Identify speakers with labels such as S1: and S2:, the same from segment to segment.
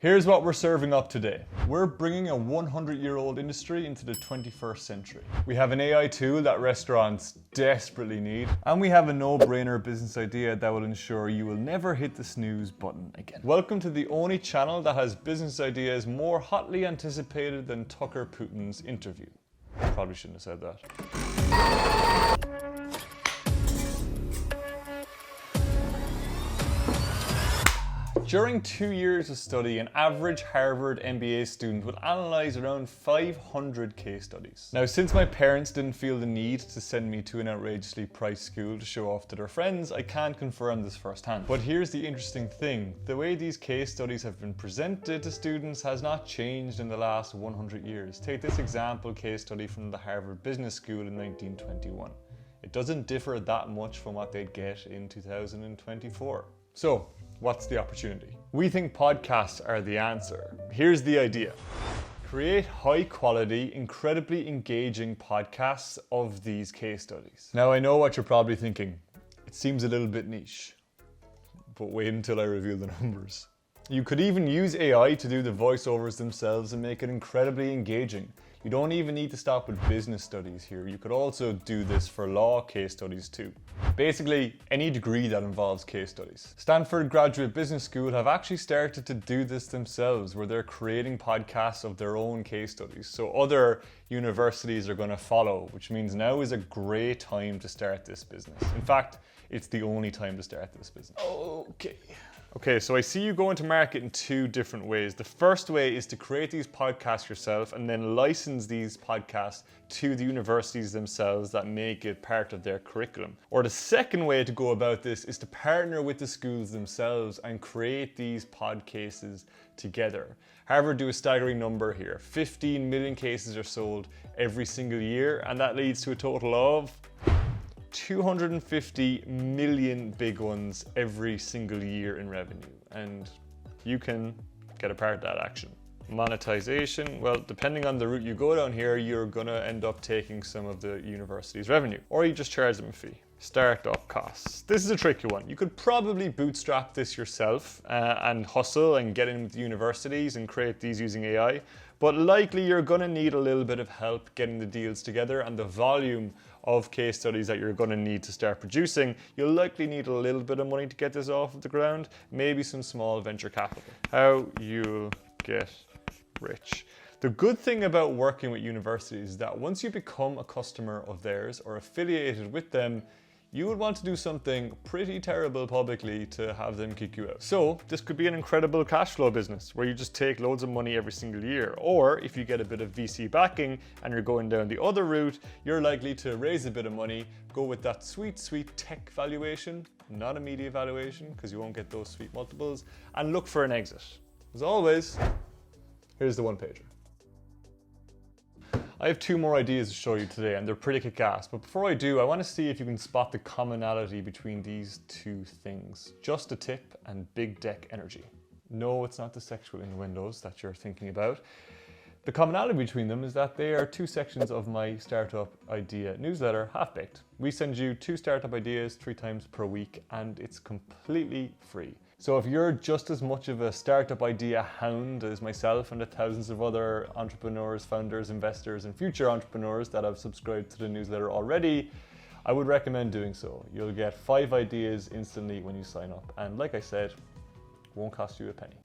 S1: Here's what we're serving up today. We're bringing a 100-year-old industry into the 21st century. We have an AI tool that restaurants desperately need, and we have a no-brainer business idea that will ensure you will never hit the snooze button again. Welcome to the only channel that has business ideas more hotly anticipated than Tucker Putin's interview. Probably shouldn't have said that. During 2 years of study, an average Harvard MBA student would analyze around 500 case studies. Now, since my parents didn't feel the need to send me to an outrageously priced school to show off to their friends, I can't confirm this firsthand. But here's the interesting thing. The way these case studies have been presented to students has not changed in the last 100 years. Take this example case study from the Harvard Business School in 1921. It doesn't differ that much from what they'd get in 2024. So, what's the opportunity? We think podcasts are the answer. Here's the idea. Create high quality, incredibly engaging podcasts of these case studies. Now I know what you're probably thinking. It seems a little bit niche, but wait until I reveal the numbers. You could even use AI to do the voiceovers themselves and make it incredibly engaging. You don't even need to stop with business studies here. You could also do this for law case studies too. Basically, any degree that involves case studies. Stanford Graduate Business School have actually started to do this themselves, where they're creating podcasts of their own case studies. So other universities are going to follow, which means now is a great time to start this business. In fact, it's the only time to start this business. Okay, so I see you go into market in two different ways. The first way is to create these podcasts yourself and then license these podcasts to the universities themselves that make it part of their curriculum. Or the second way to go about this is to partner with the schools themselves and create these podcases together. Harvard do a staggering number here. 15 million cases are sold every single year, and that leads to a total of 250 million big ones every single year in revenue, and you can get a part of that action. Monetization, well, depending on the route you go down here, you're gonna end up taking some of the university's revenue, or you just charge them a fee. Startup costs. This is a tricky one. You could probably bootstrap this yourself and hustle and get in with the universities and create these using AI, but likely you're gonna need a little bit of help getting the deals together, and the volume of case studies that you're going to need to start producing, you'll likely need a little bit of money to get this off of the ground, maybe some small venture capital. How you get rich. The good thing about working with universities is that once you become a customer of theirs or affiliated with them, you would want to do something pretty terrible publicly to have them kick you out. So this could be an incredible cash flow business where you just take loads of money every single year. Or if you get a bit of VC backing and you're going down the other route, you're likely to raise a bit of money, go with that sweet, sweet tech valuation, not a media valuation, because you won't get those sweet multiples, and look for an exit. As always, here's the one pager. I have two more ideas to show you today, and they're pretty kick-ass. But before I do, I want to see if you can spot the commonality between these two things. Just a tip and big deck energy. No, it's not the sexual innuendos that you're thinking about. The commonality between them is that they are two sections of my startup idea newsletter, Half Baked. We send you 2 startup ideas 3 times per week, and it's completely free. So if you're just as much of a startup idea hound as myself and the thousands of other entrepreneurs, founders, investors, and future entrepreneurs that have subscribed to the newsletter already, I would recommend doing so. You'll get 5 ideas instantly when you sign up. And like I said, it won't cost you a penny.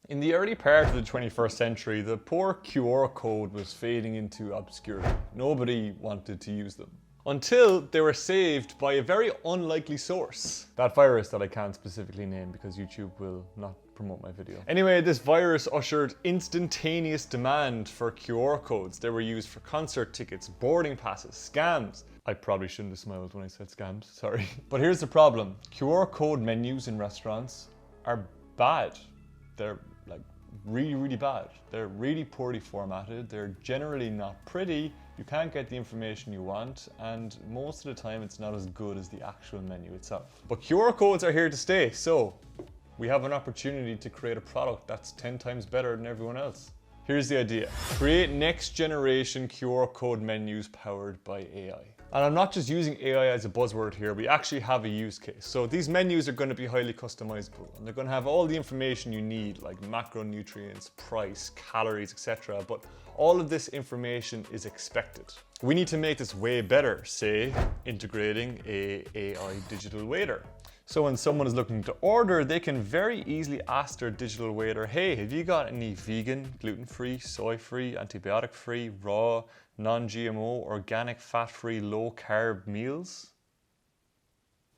S1: In the early part of the 21st century, the poor QR code was fading into obscurity. Nobody wanted to use them, until they were saved by a very unlikely source. That virus that I can't specifically name because YouTube will not promote my video. Anyway, this virus ushered instantaneous demand for QR codes. They were used for concert tickets, boarding passes, scams. I probably shouldn't have smiled when I said scams, sorry. But here's the problem. QR code menus in restaurants are bad. They're like really, really bad. They're really poorly formatted. They're generally not pretty. You can't get the information you want, and most of the time it's not as good as the actual menu itself. But QR codes are here to stay, so we have an opportunity to create a product that's 10 times better than everyone else. Here's the idea. Create next generation QR code menus powered by AI. And I'm not just using AI as a buzzword here, we actually have a use case. So these menus are going to be highly customizable and they're going to have all the information you need like macronutrients, price, calories, etc. But all of this information is expected. We need to make this way better, say integrating a AI digital waiter. So when someone is looking to order, they can very easily ask their digital waiter, hey, have you got any vegan, gluten-free, soy-free, antibiotic-free, raw, non-GMO, organic, fat-free, low-carb meals?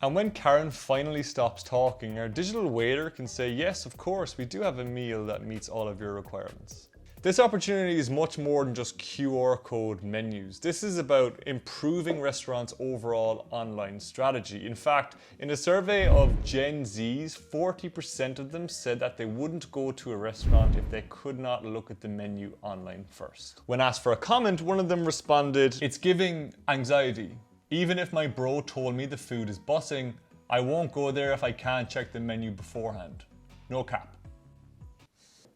S1: And when Karen finally stops talking, our digital waiter can say, yes, of course, we do have a meal that meets all of your requirements. This opportunity is much more than just QR code menus. This is about improving restaurants' overall online strategy. In fact, in a survey of Gen Zs, 40% of them said that they wouldn't go to a restaurant if they could not look at the menu online first. When asked for a comment, one of them responded, it's giving anxiety. Even if my bro told me the food is busing, I won't go there if I can't check the menu beforehand. No cap.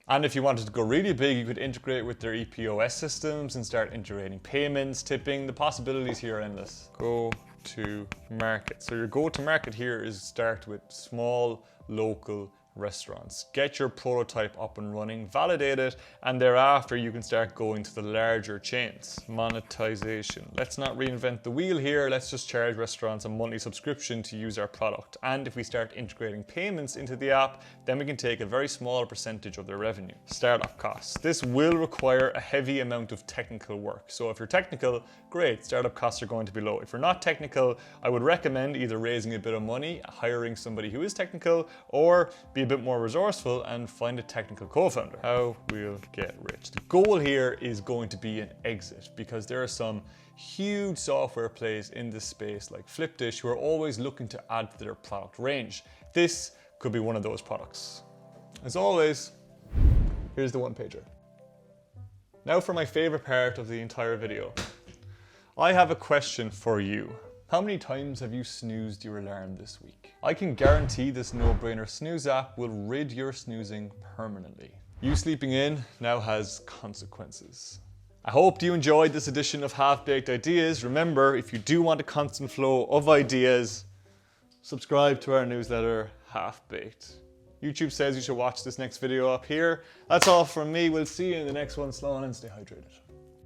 S1: And if you wanted to go really big, you could integrate with their EPOS systems and start integrating payments, tipping. The possibilities here are endless. Go to market. So your go to market here is start with small, local restaurants. Get your prototype up and running, validate it, and thereafter you can start going to the larger chains. Monetization. Let's not reinvent the wheel here. Let's just charge restaurants a monthly subscription to use our product. And if we start integrating payments into the app, then we can take a very small percentage of their revenue. Startup costs. This will require a heavy amount of technical work. So if you're technical, great, startup costs are going to be low. If you're not technical, I would recommend either raising a bit of money, hiring somebody who is technical, or be a bit more resourceful and find a technical co-founder. How we'll get rich. The goal here is going to be an exit because there are some huge software plays in this space like Flipdish who are always looking to add to their product range. This could be one of those products. As always, here's the one pager. Now for my favorite part of the entire video. I have a question for you. How many times have you snoozed your alarm this week? I can guarantee this no-brainer snooze app will rid your snoozing permanently. You sleeping in now has consequences. I hope you enjoyed this edition of Half-Baked Ideas. Remember, if you do want a constant flow of ideas, subscribe to our newsletter, Half-Baked. YouTube says you should watch this next video up here. That's all from me. We'll see you in the next one. Slow on and stay hydrated.